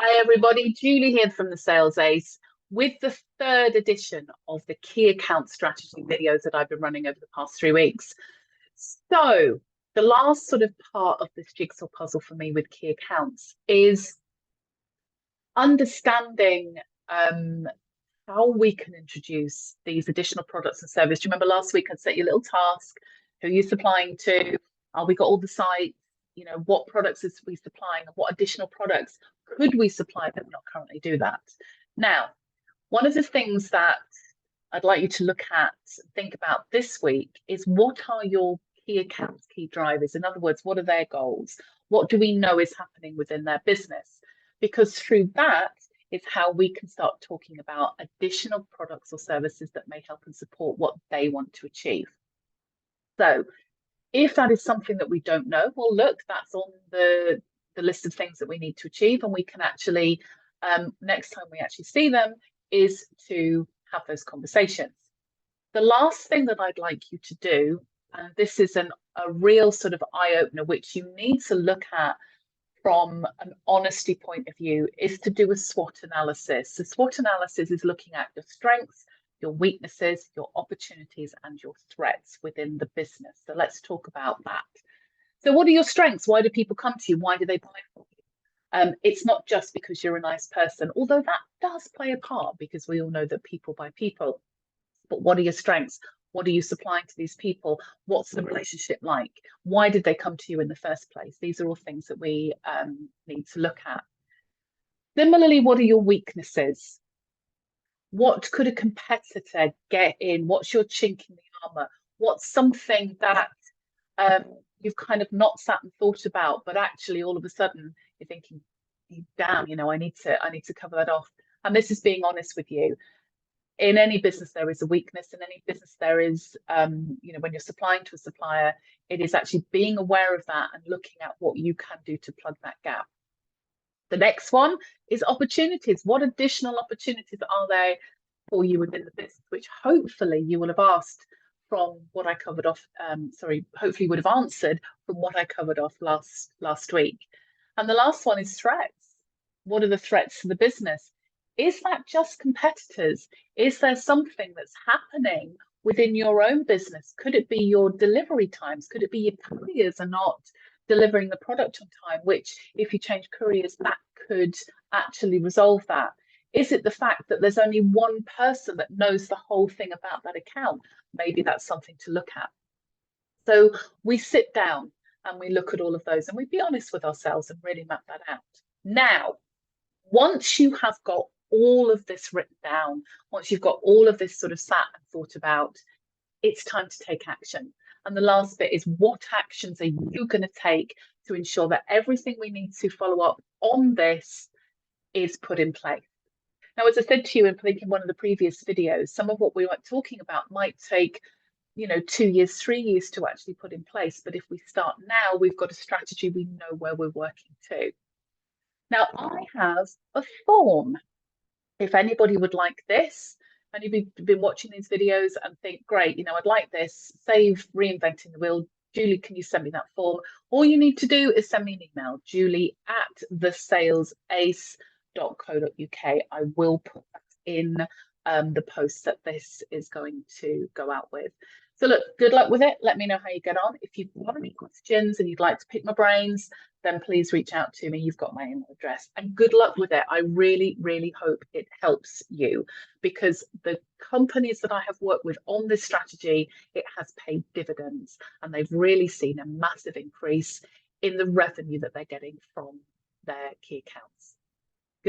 Hi everybody, Julie here from the Sales Ace with the third edition of the key account strategy videos that I've been running over the past 3 weeks. So the last sort of part of this jigsaw puzzle for me with key accounts is understanding how we can introduce these additional products and services. Do you remember last week I set you a little task? Who are you supplying to? We got all the sites? What products is we supplying and what additional products could we supply that we not currently do that? Now, one of the things that I'd like you to look at, think about this week is what are your key accounts, key drivers? In other words, what are their goals? What do we know is happening within their business? Because through that is how we can start talking about additional products or services that may help and support what they want to achieve. So if that is something that we don't know, well, look, that's on the list of things that we need to achieve, and we can actually, next time we actually see them, is to have those conversations. The last thing that I'd like you to do, and this is a real sort of eye opener, which you need to look at from an honesty point of view, is to do a SWOT analysis. The SWOT analysis is looking at your strengths, your weaknesses, your opportunities, and your threats within the business. So let's talk about that. So, what are your strengths? Why do people come to you? Why do they buy from you? It's not just because you're a nice person, although that does play a part because we all know that people buy people. But what are your strengths? What are you supplying to these people? What's the relationship like? Why did they come to you in the first place? These are all things that we need to look at. Similarly, what are your weaknesses? What could a competitor get in? What's your chink in the armor? What's something that um, you've kind of not sat and thought about, but actually all of a sudden you're thinking, damn, I need to cover that off. And this is being honest with you. In any business, there is a weakness. In any business, there is, when you're supplying to a supplier, it is actually being aware of that and looking at what you can do to plug that gap. The next one is opportunities. What additional opportunities are there for you within the business, which hopefully you will have asked from what I covered off. Hopefully you would have answered from what I covered off last week. And the last one is threats. What are the threats to the business? Is that just competitors? Is there something that's happening within your own business? Could it be your delivery times? Could it be your couriers are not delivering the product on time, which if you change couriers, that could actually resolve that? Is it the fact that there's only one person that knows the whole thing about that account? Maybe that's something to look at. So we sit down and we look at all of those and we be honest with ourselves and really map that out. Now, once you have got all of this written down, once you've got all of this sort of sat and thought about, it's time to take action. And the last bit is what actions are you going to take to ensure that everything we need to follow up on this is put in place? Now, as I said to you in one of the previous videos, some of what we were talking about might take 2 years, 3 years to actually put in place. But if we start now, we've got a strategy, we know where we're working to. Now, I have a form. If anybody would like this, and you've been watching these videos and think, great, I'd like this, save reinventing the wheel. Julie, can you send me that form? All you need to do is send me an email, julie@thesalesace.co.uk. I will put that in the post that this is going to go out with. So look, good luck with it. Let me know how you get on. If you have any questions and you'd like to pick my brains, then please reach out to me. You've got my email address. And good luck with it. I really, really hope it helps you because the companies that I have worked with on this strategy, it has paid dividends and they've really seen a massive increase in the revenue that they're getting from their key accounts.